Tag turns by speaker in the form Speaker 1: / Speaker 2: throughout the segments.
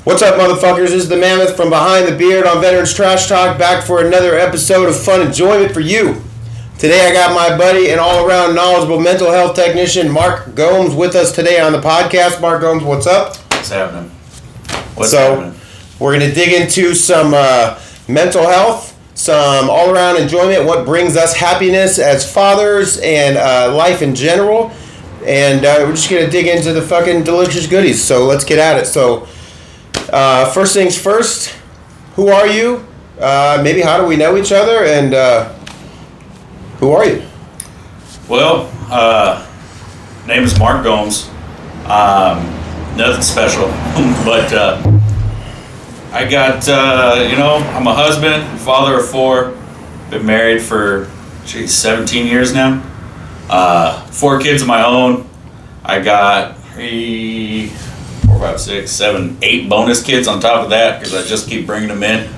Speaker 1: What's up, motherfuckers? This is the Mammoth from behind the beard on Veterans Trash Talk, back for another episode of fun enjoyment for you. Today I got my buddy and all-around knowledgeable mental health technician, Mark Gomes, with us today on the podcast. Mark Gomes, what's up?
Speaker 2: What's happening?
Speaker 1: We're going to dig into some mental health, some all-around enjoyment, what brings us happiness as fathers and life in general. And we're just going to dig into the fucking delicious goodies. So let's get at it. So first things first, who are you? Maybe how do we know each other? And who are you?
Speaker 2: Well, name is Mark Gomes. Nothing special, but I got, I'm a husband, father of four, been married for, 17 years now. 4 kids of my own. I got 3, 4, 5, 6, 7, 8 bonus kids on top of that because I just keep bringing them in.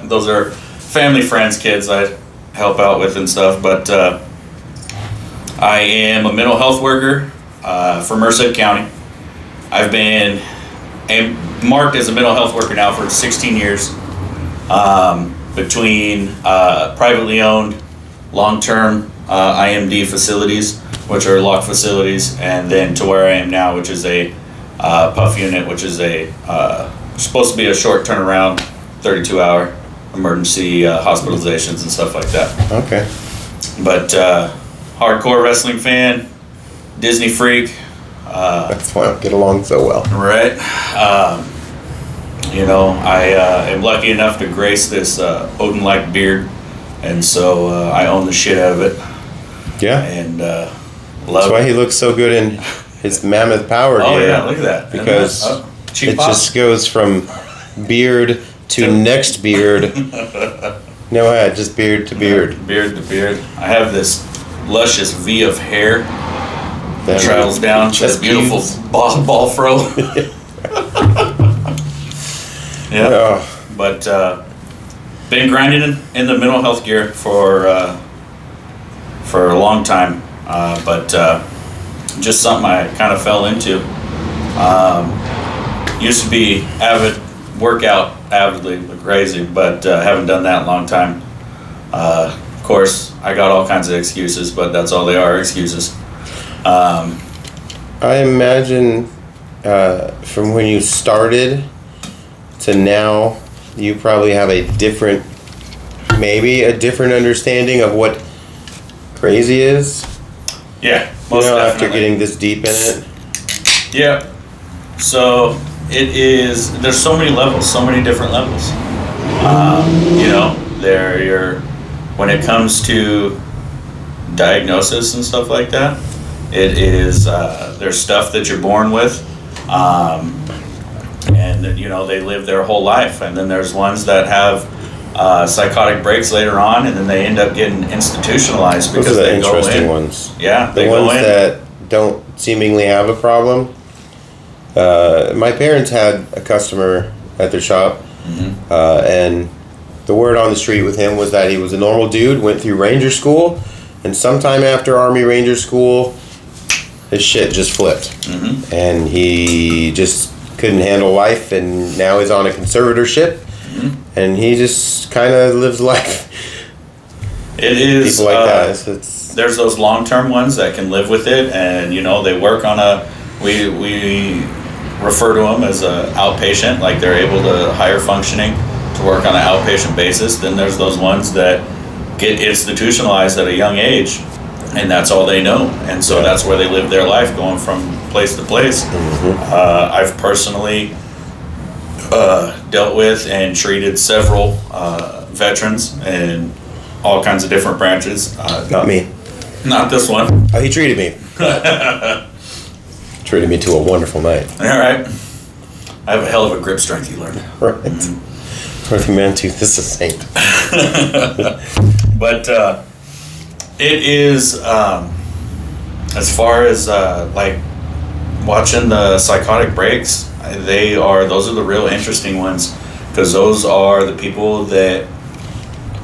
Speaker 2: Those are family friends kids I help out with and stuff. But I am a mental health worker for Merced County. I've been marked as a mental health worker now for 16 years between privately owned long-term IMD facilities, which are locked facilities, and then to where I am now, which is a PUF unit, which is supposed to be a short turnaround, 32-hour emergency hospitalizations and stuff like that.
Speaker 1: Okay.
Speaker 2: But hardcore wrestling fan, Disney freak.
Speaker 1: That's why I get along so well.
Speaker 2: Right. I am lucky enough to grace this Odin-like beard, and so I own the shit out of it.
Speaker 1: Yeah.
Speaker 2: And love
Speaker 1: That's why he looks so good in his Mammoth Power gear.
Speaker 2: Oh yeah, look at that.
Speaker 1: Because it just goes from beard to next beard. No, just beard to beard.
Speaker 2: Beard to beard. I have this luscious V of hair that travels down to this beautiful ball fro. Yeah.
Speaker 1: Oh.
Speaker 2: But been grinding in the mental health gear for a long time. But just something I kind of fell into. Used to be work out avidly, like crazy, but haven't done that in a long time. Of course, I got all kinds of excuses, but that's all they are, excuses.
Speaker 1: I imagine from when you started to now, you probably have a different understanding of what crazy is.
Speaker 2: Yeah, most definitely.
Speaker 1: After getting this deep in it.
Speaker 2: Yeah. So it is. There's so many levels, so many different levels. When it comes to diagnosis and stuff like that, it is there's stuff that you're born with, and they live their whole life, and then there's ones that have psychotic breaks later on, and then they end up getting institutionalized because
Speaker 1: those are the
Speaker 2: they go
Speaker 1: interesting
Speaker 2: in.
Speaker 1: Ones.
Speaker 2: Yeah,
Speaker 1: the ones that don't seemingly have a problem. My parents had a customer at their shop, and the word on the street with him was that he was a normal dude, went through Ranger School, and sometime after Army Ranger School, his shit just flipped. And he just couldn't handle life, and now he's on a conservatorship, and he just kind of lives life.
Speaker 2: It is
Speaker 1: people like that.
Speaker 2: There's those long-term ones that can live with it, and they work on we refer to them as a outpatient, like they're able to higher functioning to work on an outpatient basis. Then there's those ones that get institutionalized at a young age, and that's all they know, and so that's where they live their life, going from place to place. I've personally dealt with and treated several veterans in all kinds of different branches.
Speaker 1: Not me.
Speaker 2: Not this one.
Speaker 1: He treated me. Treated me to a wonderful night.
Speaker 2: All right. I have a hell of a grip strength, you learned.
Speaker 1: Right. Dorothy Mantooth is a saint.
Speaker 2: But it is, as far as like watching the psychotic breaks, those are the real interesting ones, because those are the people that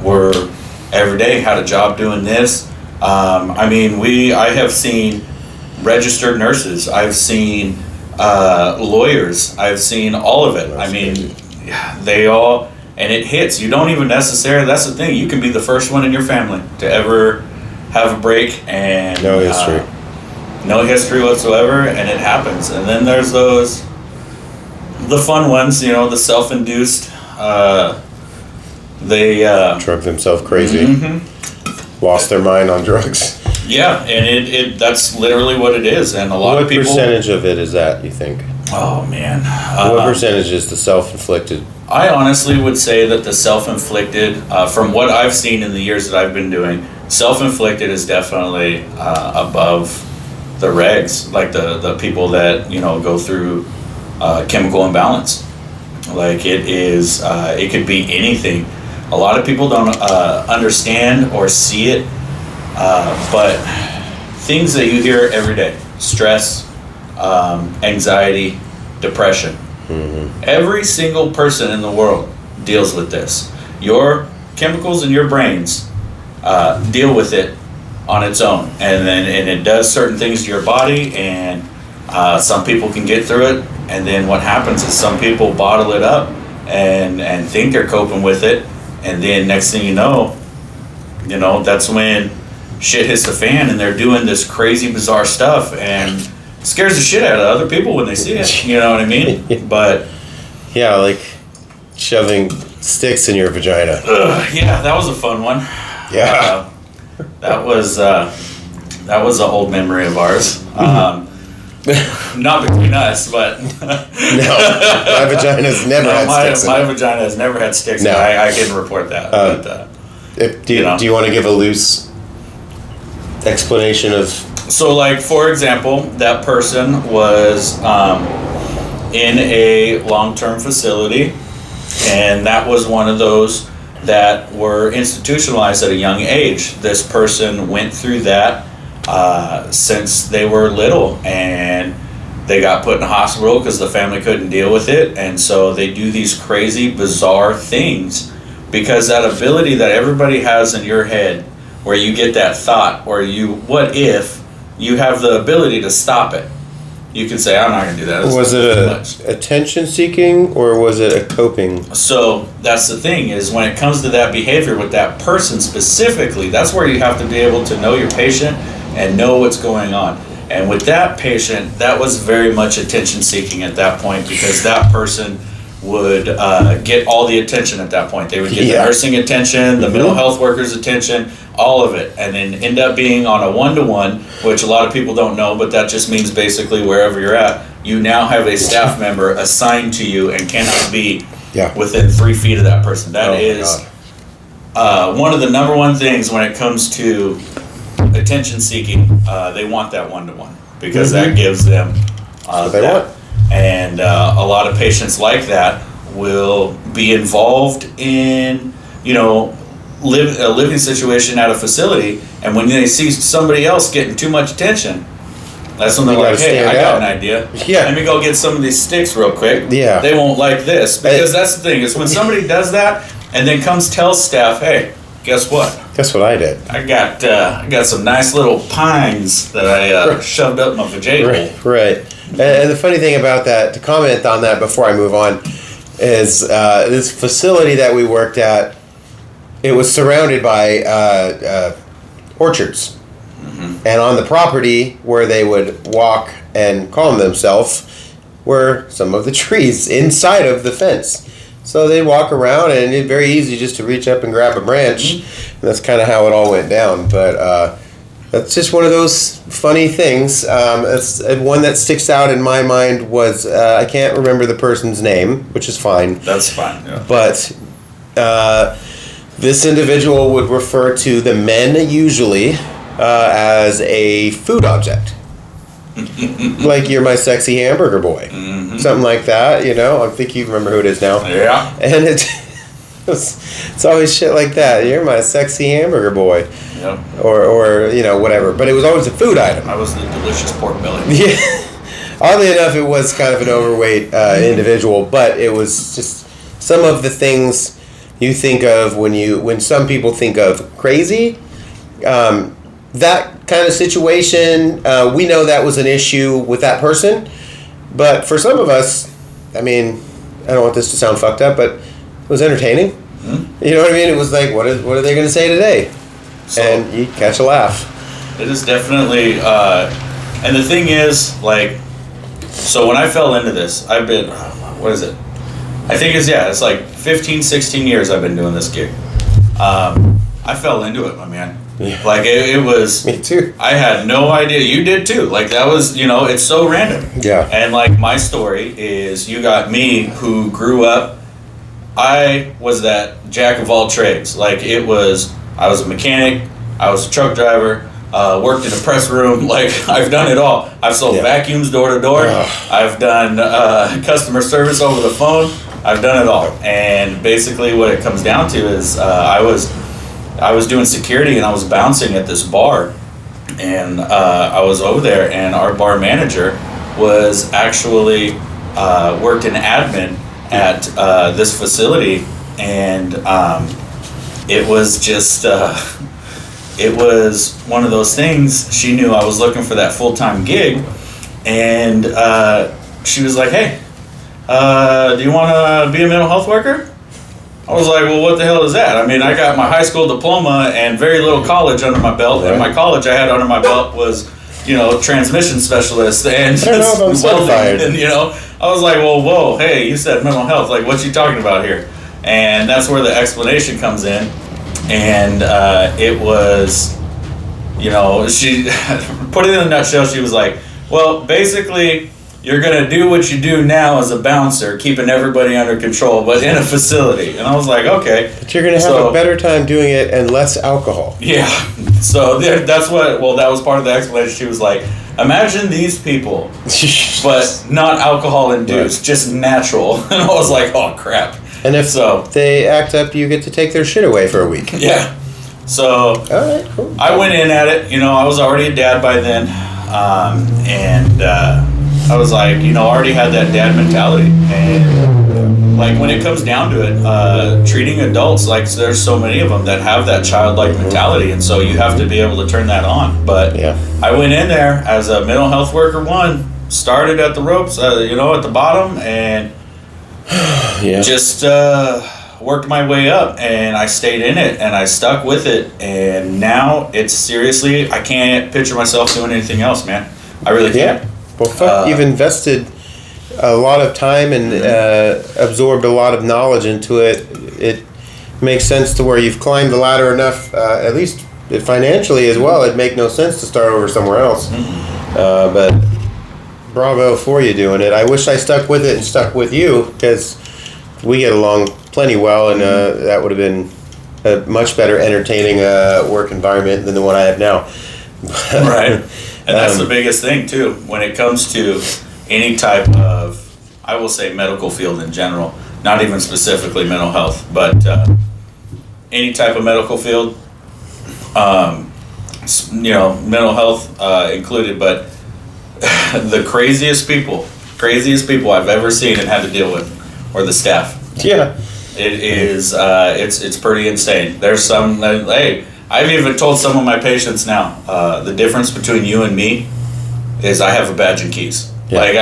Speaker 2: were every day, had a job doing this. I have seen registered nurses. I've seen lawyers. I've seen all of it.
Speaker 1: That's
Speaker 2: I mean,
Speaker 1: crazy.
Speaker 2: they all, and it hits. You don't even necessarily, that's the thing. You can be the first one in your family to ever have a break and
Speaker 1: No history.
Speaker 2: no history whatsoever, and it happens. And then there's those, the fun ones, the self-induced, they
Speaker 1: Drug themselves crazy.
Speaker 2: Mm-hmm.
Speaker 1: Lost their mind on drugs.
Speaker 2: Yeah, and it that's literally what it is. And a lot
Speaker 1: What
Speaker 2: of people,
Speaker 1: percentage of it is that, you think?
Speaker 2: oh man,
Speaker 1: What percentage is the self-inflicted?
Speaker 2: I honestly would say that the self-inflicted, from what I've seen in the years that I've been doing, self-inflicted is definitely above the regs, like the people that go through chemical imbalance. Like it is, it could be anything. A lot of people don't understand or see it, but things that you hear every day: stress, anxiety, depression. Mm-hmm. Every single person in the world deals with this. Your chemicals in your brains deal with it on its own, and it does certain things to your body, and some people can get through it, and then what happens is some people bottle it up and think they're coping with it, and then next thing you know, that's when shit hits the fan, and they're doing this crazy bizarre stuff, and scares the shit out of other people when they see it. You know what I mean? But
Speaker 1: Yeah, like shoving sticks in your vagina.
Speaker 2: yeah, that was a fun one.
Speaker 1: Yeah.
Speaker 2: That was an old memory of ours. Not between us, but
Speaker 1: No, my vagina's never had sticks in
Speaker 2: my
Speaker 1: it.
Speaker 2: vagina has never had sticks.
Speaker 1: No.
Speaker 2: No. I can report that. But,
Speaker 1: Do you want to give a loose explanation of?
Speaker 2: so, like, for example, that person was in a long-term facility, and that was one of those that were institutionalized at a young age. This person went through that since they were little, and they got put in a hospital because the family couldn't deal with it, and so they do these crazy, bizarre things because that ability that everybody has in your head, where you get that thought, or what if you have the ability to stop it. You can say, I'm not going to do that. That's
Speaker 1: Was
Speaker 2: too
Speaker 1: it
Speaker 2: much.
Speaker 1: attention seeking or was it a coping?
Speaker 2: So that's the thing, is when it comes to that behavior with that person specifically, that's where you have to be able to know your patient and know what's going on. And with that patient, that was very much attention seeking at that point, because that person would get all the attention at that point. They would get the nursing attention, the mental health workers' attention, all of it, and then end up being on a one-to-one, which a lot of people don't know, but that just means basically wherever you're at, you now have a staff member assigned to you and cannot be within 3 feet of that person. That is one of the number one things when it comes to attention seeking. They want that one-to-one because that gives them that. And a lot of patients like that will be involved in, a living situation at a facility, and when they see somebody else getting too much attention, that's when they're like, hey, I got an idea. Yeah. Let me go get some of these sticks real quick. Yeah. They won't like this. Because that's the thing, is when somebody does that and then tells staff, hey, guess what?
Speaker 1: Guess what I did?
Speaker 2: I got some nice little pines that I shoved up my vajayjay.
Speaker 1: Right. And the funny thing about that, to comment on that before I move on, is this facility that we worked at, it was surrounded by orchards. Mm-hmm. And on the property where they would walk and calm themselves were some of the trees inside of the fence. So they'd walk around, and it's very easy just to reach up and grab a branch. Mm-hmm. And that's kind of how it all went down. But that's just one of those funny things. One that sticks out in my mind was, I can't remember the person's name, which is fine.
Speaker 2: That's fine, yeah.
Speaker 1: But this individual would refer to the men usually as a food object. Like, you're my sexy hamburger boy. Mm-hmm. Something like that, I think you remember who it is now.
Speaker 2: Yeah.
Speaker 1: And it's always shit like that. You're my sexy hamburger boy. Yep. Or whatever. But it was always a food item.
Speaker 2: I was the delicious pork belly.
Speaker 1: Yeah. Oddly enough, it was kind of an overweight individual, but it was just some of the things you think of when some people think of crazy. That kind of situation, we know that was an issue with that person, But for some of us, I mean, I don't want this to sound fucked up, but it was entertaining. Mm-hmm. You know what I mean? It was like, what are they going to say today? So, and you catch a laugh.
Speaker 2: It is definitely, and the thing is, like, so when I fell into this, I've been, what is it? I think it's like 15, 16 years I've been doing this gig. I fell into it, my man.
Speaker 1: Yeah.
Speaker 2: Like, it was...
Speaker 1: Me too.
Speaker 2: I had no idea. You did too. Like, that was, it's so random.
Speaker 1: Yeah.
Speaker 2: And, like, my story is you got me who grew up... I was that jack of all trades. Like, I was a mechanic. I was a truck driver. Worked in a press room. Like, I've done it all. I've sold vacuums door to door. I've done customer service over the phone. I've done it all. And basically what it comes down to is I was doing security and I was bouncing at this bar, and I was over there, and our bar manager was actually worked in admin at this facility, and it was just it was one of those things. She knew I was looking for that full-time gig, and she was like, "Hey, do you want to be a mental health worker?" I was like, well, what the hell is that? I mean, I got my high school diploma and very little college under my belt. Right. And my college I had under my belt was, transmission specialist and welding. And, I was like, well, whoa, hey, you said mental health. Like, what you talking about here? And that's where the explanation comes in. And it was, she put it in a nutshell. She was like, well, basically, you're going to do what you do now as a bouncer, keeping everybody under control, but in a facility. And I was like, okay.
Speaker 1: But you're going to have a better time doing it and less alcohol.
Speaker 2: Yeah. So that was part of the explanation. She was like, imagine these people, but not alcohol induced, right. Just natural. And I was like, oh, crap.
Speaker 1: And if they act up, you get to take their shit away for a week.
Speaker 2: Yeah. So
Speaker 1: all right, cool.
Speaker 2: I went in at it. I was already a dad by then. I was like, I already had that dad mentality. And like when it comes down to it, treating adults, like there's so many of them that have that childlike mentality. And so you have to be able to turn that on. But I went in there as a mental health worker started at the ropes, at the bottom, and just worked my way up, and I stayed in it and I stuck with it. And now it's seriously, I can't picture myself doing anything else, man. I really can't.
Speaker 1: Well, you've invested a lot of time and absorbed a lot of knowledge into it. It makes sense to where you've climbed the ladder enough, at least financially as well. It'd make no sense to start over somewhere else. Mm-hmm. But bravo for you doing it. I wish I stuck with it and stuck with you, because we get along plenty well, and that would have been a much better entertaining work environment than the one I have now.
Speaker 2: Right. And that's the biggest thing, too, when it comes to any type of, I will say medical field in general, not even specifically mental health, but any type of medical field, mental health included, but the craziest people I've ever seen and had to deal with were the staff.
Speaker 1: Yeah.
Speaker 2: It is, it's pretty insane. There's some, hey, I've even told some of my patients now, the difference between you and me is I have a badge and keys. Yeah. Like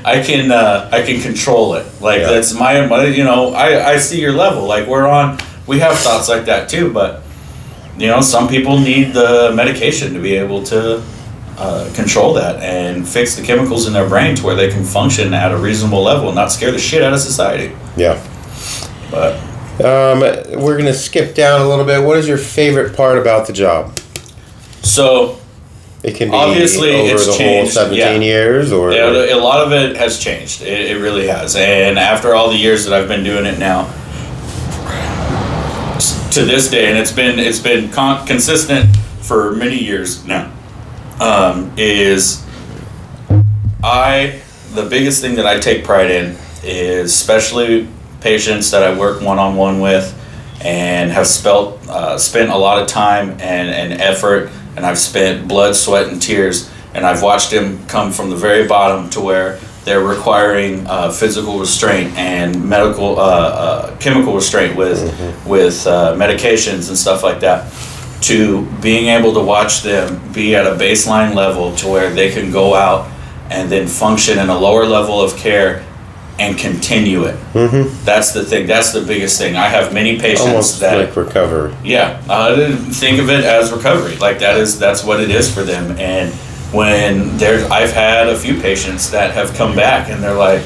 Speaker 2: I can control it. Like that's my I see your level. Like we have thoughts like that too, but some people need the medication to be able to control that and fix the chemicals in their brain to where they can function at a reasonable level and not scare the shit out of society.
Speaker 1: Yeah.
Speaker 2: But
Speaker 1: we're going to skip down a little bit. What is your favorite part about the job?
Speaker 2: So,
Speaker 1: it can be
Speaker 2: obviously
Speaker 1: over
Speaker 2: it's
Speaker 1: the
Speaker 2: changed.
Speaker 1: whole 17 years, or
Speaker 2: a lot of it has changed. It really has. And after all the years that I've been doing it now, to this day, and it's been consistent for many years now, the biggest thing that I take pride in is especially patients that I work one-on-one with and have spent a lot of time and effort, and I've spent blood, sweat, and tears, and I've watched them come from the very bottom to where they're requiring physical restraint and medical chemical restraint with medications and stuff like that, to being able to watch them be at a baseline level to where they can go out and then function in a lower level of care and continue it.
Speaker 1: Mm-hmm.
Speaker 2: That's the thing. That's the biggest thing. I have many patients
Speaker 1: almost
Speaker 2: that
Speaker 1: like recovery.
Speaker 2: Yeah, think of it as recovery. Like that's what it is for them. And when I've had a few patients that have come back and they're like,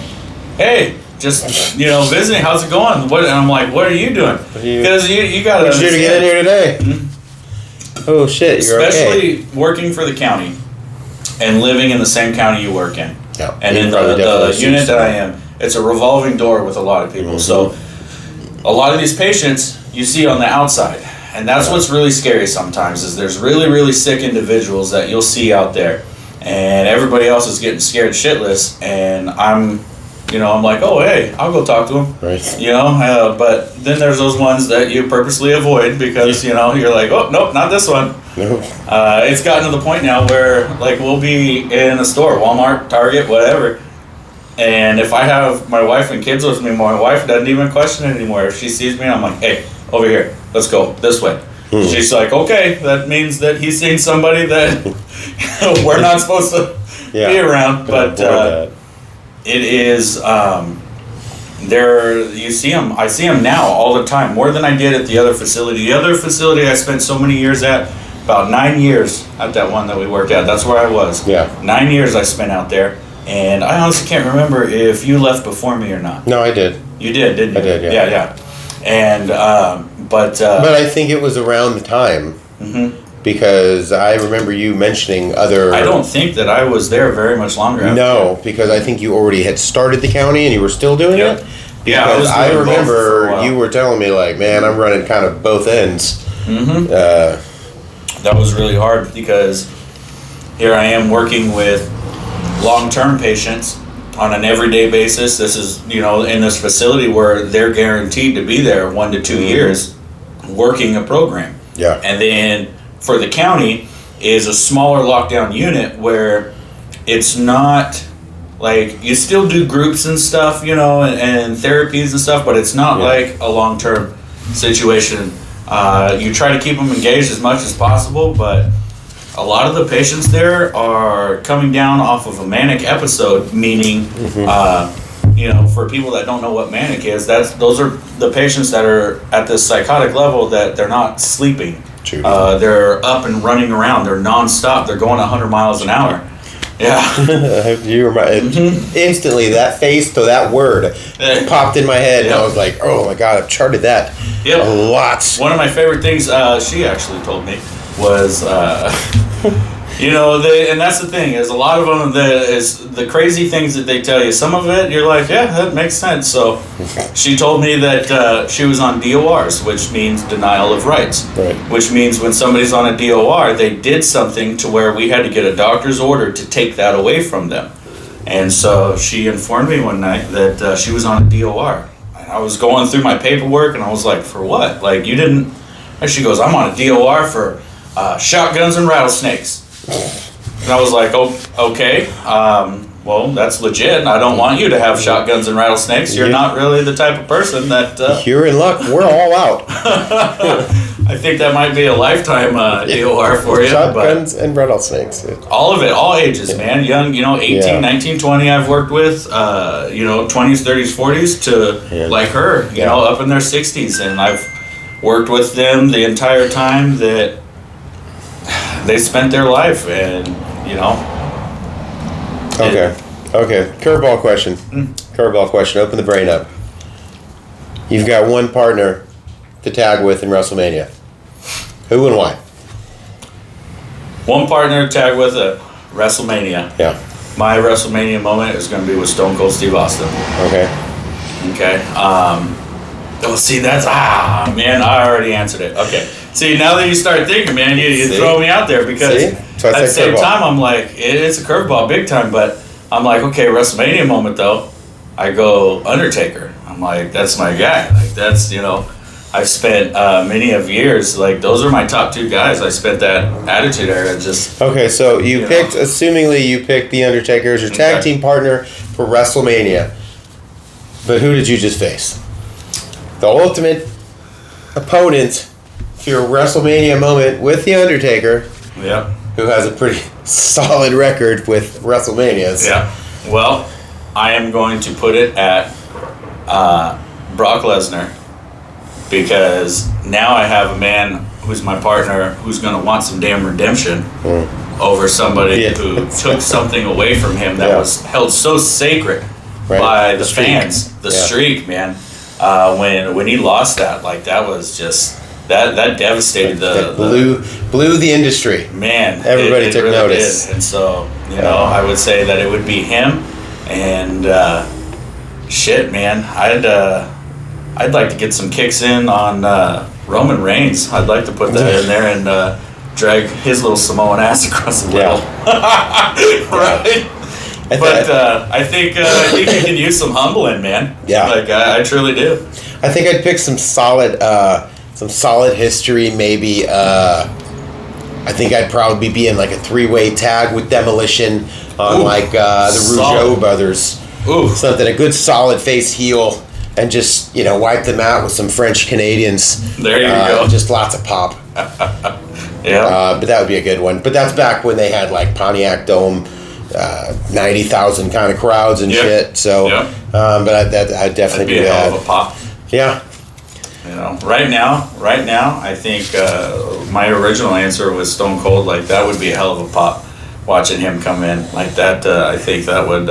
Speaker 2: "Hey, just visiting. How's it going?" And I'm like, "What are you doing?" Because you got to.
Speaker 1: What did you get in here today?
Speaker 2: Mm-hmm.
Speaker 1: Oh shit! You're
Speaker 2: Especially working for the county and living in the same county you work in.
Speaker 1: Yeah.
Speaker 2: And in the unit that I am, it's a revolving door with a lot of people.
Speaker 1: Mm-hmm.
Speaker 2: So a lot of these patients you see on the outside. And that's what's really scary sometimes is there's really, really sick individuals that you'll see out there. And everybody else is getting scared shitless. And I'm like, oh, hey, I'll go talk to him.
Speaker 1: Right.
Speaker 2: But then there's those ones that you purposely avoid because, you're like, oh, nope, not this one.
Speaker 1: Nope.
Speaker 2: It's gotten to the point now where, like, we'll be in a store, Walmart, Target, whatever. And if I have my wife and kids with me, my wife doesn't even question it anymore. If she sees me, I'm like, hey, over here, let's go this way. She's like, okay, that means that he's seen somebody that we're not supposed to be around. But it is, you see them, I see them now all the time, more than I did at the other facility. The other facility I spent so many years at, about 9 years at that one that we worked at. That's where I was.
Speaker 1: Yeah.
Speaker 2: 9 years I spent out there. And I honestly can't remember if you left before me or not.
Speaker 1: No, I did.
Speaker 2: You did, didn't you?
Speaker 1: I did, yeah.
Speaker 2: Yeah. And, but
Speaker 1: I think it was around the time.
Speaker 2: Mm-hmm.
Speaker 1: Because I remember you mentioning other...
Speaker 2: I don't think that I was there very much longer after.
Speaker 1: No, because I think you already had started the county and you were still doing it.
Speaker 2: Yeah,
Speaker 1: I remember you were telling me, like, man, I'm running kind of both ends.
Speaker 2: Mm-hmm. That was really hard because here I am working with long-term patients on an everyday basis. This is, in this facility where they're guaranteed to be there 1 to 2 years working a program.
Speaker 1: Yeah.
Speaker 2: And then for the county is a smaller lockdown unit where it's not like you still do groups and stuff, and therapies and stuff, but it's not like a long-term situation. You try to keep them engaged as much as possible, but a lot of the patients there are coming down off of a manic episode, meaning, for people that don't know what manic is, those are the patients that are at this psychotic level that they're not sleeping. They're up and running around. They're nonstop. They're going 100 miles an hour. Yeah.
Speaker 1: You remind instantly that face to that word popped in my head, and I was like, "Oh my god, I've charted that a lot."
Speaker 2: One of my favorite things she actually told me was, and that's the thing is a lot of them is the crazy things that they tell you. Some of it you're like, yeah, that makes sense. So she told me that she was on DORs, which means denial of rights.
Speaker 1: Right.
Speaker 2: Which means when somebody's on a DOR, they did something to where we had to get a doctor's order to take that away from them. And so she informed me one night that she was on a DOR. I was going through my paperwork and I was like, for what? Like, you didn't... And she goes, I'm on a DOR for shotguns and rattlesnakes. And I was like, oh, okay, well, that's legit. I don't want you to have shotguns and rattlesnakes. You're not really the type of person that...
Speaker 1: You're in luck. We're all out.
Speaker 2: I think that might be a lifetime DOR for you.
Speaker 1: Shotguns and rattlesnakes.
Speaker 2: All of it, all ages, man. Young, 18, 19, 20 I've worked with, 20s, 30s, 40s to like her, up in their 60s. And I've worked with them the entire time that they spent their life, and
Speaker 1: Okay. Curveball question. Curveball question. Open the brain up. You've got one partner to tag with in WrestleMania. Who and why?
Speaker 2: One partner to tag with at WrestleMania.
Speaker 1: Yeah.
Speaker 2: My WrestleMania moment is going to be with Stone Cold Steve Austin. Okay. See, that's man, I already answered it. Okay. See, now that you start thinking, man, you throw me out there because at the same time, I'm like, it's a curveball big time, but I'm like, okay, WrestleMania moment though, I go Undertaker. I'm like, that's my guy. Like, that's, I've spent many of years, like, those are my top two guys. I spent that Attitude Era just... Okay,
Speaker 1: so assumingly you picked The Undertaker as your tag team partner for WrestleMania. But who did you just face? The ultimate opponent for your WrestleMania moment with The Undertaker.
Speaker 2: Yep.
Speaker 1: who has a pretty solid record with WrestleManias.
Speaker 2: Yeah. Well, I am going to put it at Brock Lesnar, because now I have a man who's my partner who's going to want some damn redemption over somebody who took something away from him that was held so sacred by the fans. The streak, man. When he lost that, like, that was just that devastated
Speaker 1: that blew the industry.
Speaker 2: Man,
Speaker 1: everybody took
Speaker 2: really
Speaker 1: notice.
Speaker 2: Did. And so, you know, I would say that it would be him. And shit, man, I'd like to get some kicks in on Roman Reigns. I'd like to put that in there and drag his little Samoan ass across the middle. Right? I think you can use some humbling, man.
Speaker 1: Yeah.
Speaker 2: Like, I truly do.
Speaker 1: I think I'd pick some solid history. Maybe I think I'd probably be in like a 3-way tag with Demolition on the Rougeau brothers.
Speaker 2: Ooh.
Speaker 1: Something, a good solid face heel, and just, you know, wipe them out with some French Canadians.
Speaker 2: There you go.
Speaker 1: Just lots of pop.
Speaker 2: Yeah.
Speaker 1: But that would be a good one. But that's back when they had like Pontiac Dome, 90,000 kind of crowds and shit. So, but I'd definitely do that.
Speaker 2: That'd be a hell of a pop.
Speaker 1: Yeah.
Speaker 2: You know, right now, I think my original answer was Stone Cold. Like, that would be a hell of a pop, watching him come in like that. I think that would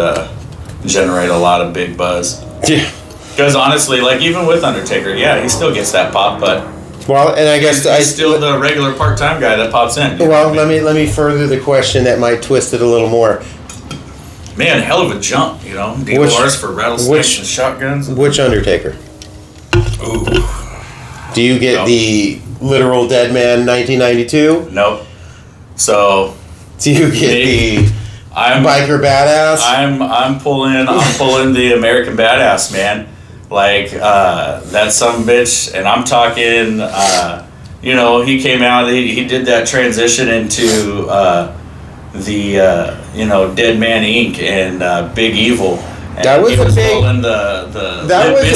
Speaker 2: generate a lot of big buzz.
Speaker 1: Yeah.
Speaker 2: Because honestly, like, even with Undertaker, he still gets that pop, but
Speaker 1: and I guess
Speaker 2: he's still the regular part-time guy that pops in.
Speaker 1: Well, let me further the question that might twist it a little more.
Speaker 2: Man, hell of a jump, you know. DORs for rattlesnakes and shotguns.
Speaker 1: Which Undertaker?
Speaker 2: Ooh.
Speaker 1: Do you get the literal dead man 1992?
Speaker 2: Nope. So
Speaker 1: do you get the biker badass?
Speaker 2: I'm pulling the American badass, man. Like, that son of a bitch, and I'm talking, you know, he came out, he did that transition into you know, Dead Man Inc. and Big Evil. And
Speaker 1: that was a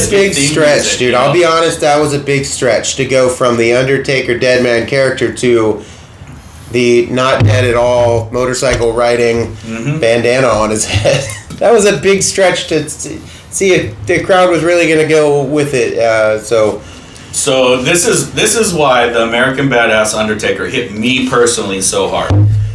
Speaker 1: big stretch,
Speaker 2: music,
Speaker 1: dude. I'll be honest, that was a big stretch to go from the Undertaker Dead Man character to the not dead at all motorcycle riding bandana on his head. That was a big stretch to see if the crowd was really going to go with it. So
Speaker 2: this is why the American Badass Undertaker hit me personally so hard.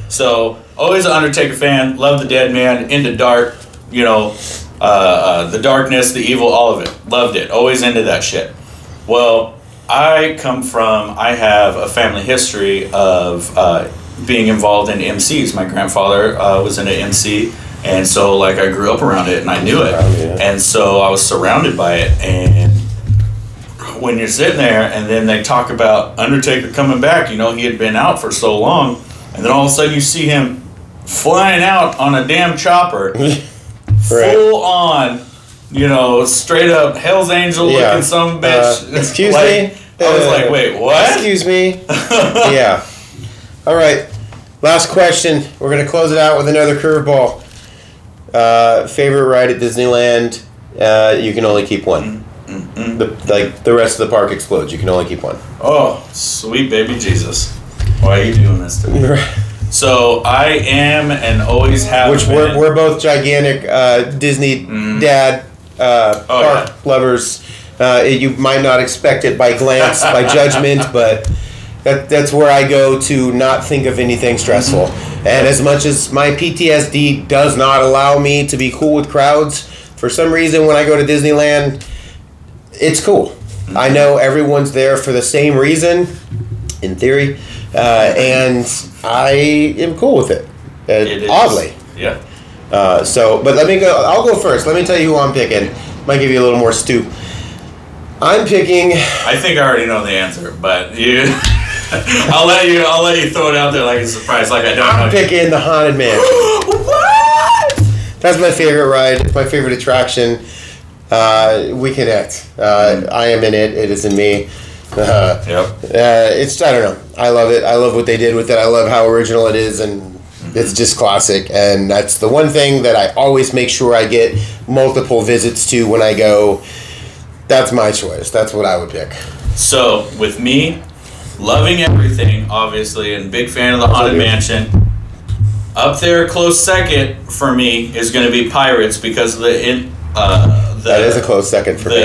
Speaker 2: So, always an Undertaker fan, love the Dead Man, into dark, you know, the darkness, the evil, all of it. Loved it. Always into that shit. Well, I have a family history of being involved in MCs. My grandfather was in an MC, and so, like, I grew up around it and I knew it. And so I was surrounded by it. And when you're sitting there and then they talk about Undertaker coming back, you know, he had been out for so long, and then all of a sudden you see him flying out on a damn chopper, full on, you know, straight up Hell's Angel looking some bitch.
Speaker 1: Excuse
Speaker 2: like,
Speaker 1: me?
Speaker 2: I was like, wait, what?
Speaker 1: Excuse me? Yeah. All right. Last question. We're going to close it out with another curveball. Favorite ride at Disneyland? You can only keep one. The rest of the park explodes. You can only keep one.
Speaker 2: Oh, sweet baby Jesus. Why are you doing this to me? So I am and always have
Speaker 1: Which
Speaker 2: been.
Speaker 1: we're both gigantic Disney dad park lovers. You might not expect it by glance, by judgment, but that's where I go to not think of anything stressful. And as much as my PTSD does not allow me to be cool with crowds, for some reason when I go to Disneyland, it's cool. I know everyone's there for the same reason, in theory, and I am cool with it. Oddly.
Speaker 2: Yeah.
Speaker 1: But let me go. I'll go first. Let me tell you who I'm picking. Might give you a little more stew. I'm picking.
Speaker 2: I think I already know the answer, but you. I'll let you throw it out there like a surprise, like I don't know.
Speaker 1: I'm picking the Haunted Mansion.
Speaker 2: What?
Speaker 1: That's my favorite ride. It's my favorite attraction. We connect. I am in it. It is in me.
Speaker 2: Yep.
Speaker 1: It's, I don't know. I love it. I love what they did with it. I love how original it is, and it's just classic. And that's the one thing that I always make sure I get multiple visits to when I go. That's my choice. That's what I would pick.
Speaker 2: So, with me, loving everything, obviously, and big fan of the Haunted Mansion, Up there, close second for me is going to be Pirates because of
Speaker 1: that is a close second for me.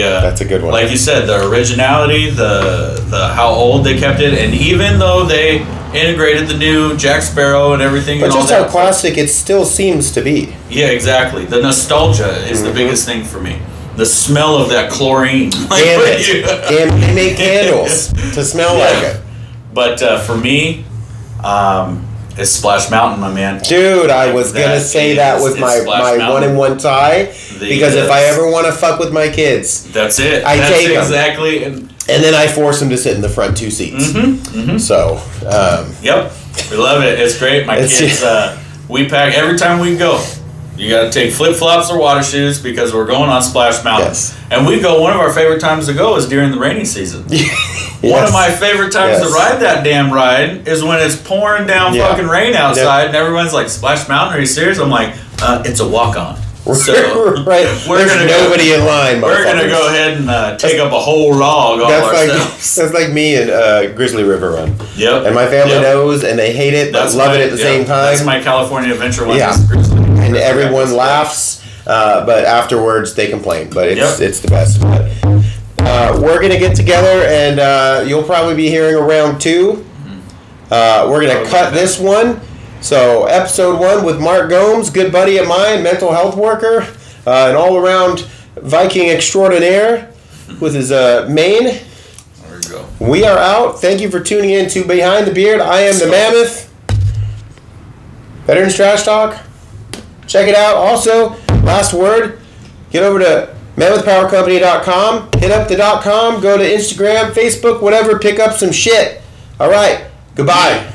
Speaker 1: That's a good one.
Speaker 2: Like you said, the originality, the how old they kept it, and even though they integrated the new Jack Sparrow and everything,
Speaker 1: but
Speaker 2: and
Speaker 1: just
Speaker 2: all
Speaker 1: how
Speaker 2: that,
Speaker 1: classic it still seems to be.
Speaker 2: Yeah, exactly. The nostalgia is the biggest thing for me. The smell of that chlorine.
Speaker 1: Damn it! Damn, they make candles to smell like it.
Speaker 2: But for me, it's Splash Mountain, my man.
Speaker 1: Dude, I was gonna say that was my 1-in-1 tie because if I ever want to fuck with my kids,
Speaker 2: that's it.
Speaker 1: That's take them.
Speaker 2: Exactly.
Speaker 1: And then I force them to sit in the front 2 seats. So,
Speaker 2: yep, we love it. It's great. My kids, we pack every time we go. You got to take flip-flops or water shoes because we're going on Splash Mountain.
Speaker 1: Yes.
Speaker 2: And we go, one of our favorite times to go is during the rainy season. One of my favorite times to ride that damn ride is when it's pouring down fucking rain outside and everyone's like, Splash Mountain, are you serious? I'm like, it's a walk-on. So
Speaker 1: there's nobody in line.
Speaker 2: We're going to go ahead and take up a whole log all ourselves.
Speaker 1: That's like me and Grizzly River Run.
Speaker 2: Yep.
Speaker 1: And my family knows and they hate it but love it at the same time.
Speaker 2: That's my California Adventure one.
Speaker 1: Yeah. And everyone laughs, but afterwards they complain. But it's the best. But, we're going to get together and you'll probably be hearing a round 2. We're going to cut this one. So, episode 1 with Mark Gomes, good buddy of mine, mental health worker, an all-around Viking extraordinaire with his mane.
Speaker 2: There you go.
Speaker 1: We are out. Thank you for tuning in to Behind the Beard. I am the Mammoth. Veterans Trash Talk. Check it out. Also, last word, get over to MammothPowerCompany.com. Hit up the .com. Go to Instagram, Facebook, whatever. Pick up some shit. All right. Goodbye.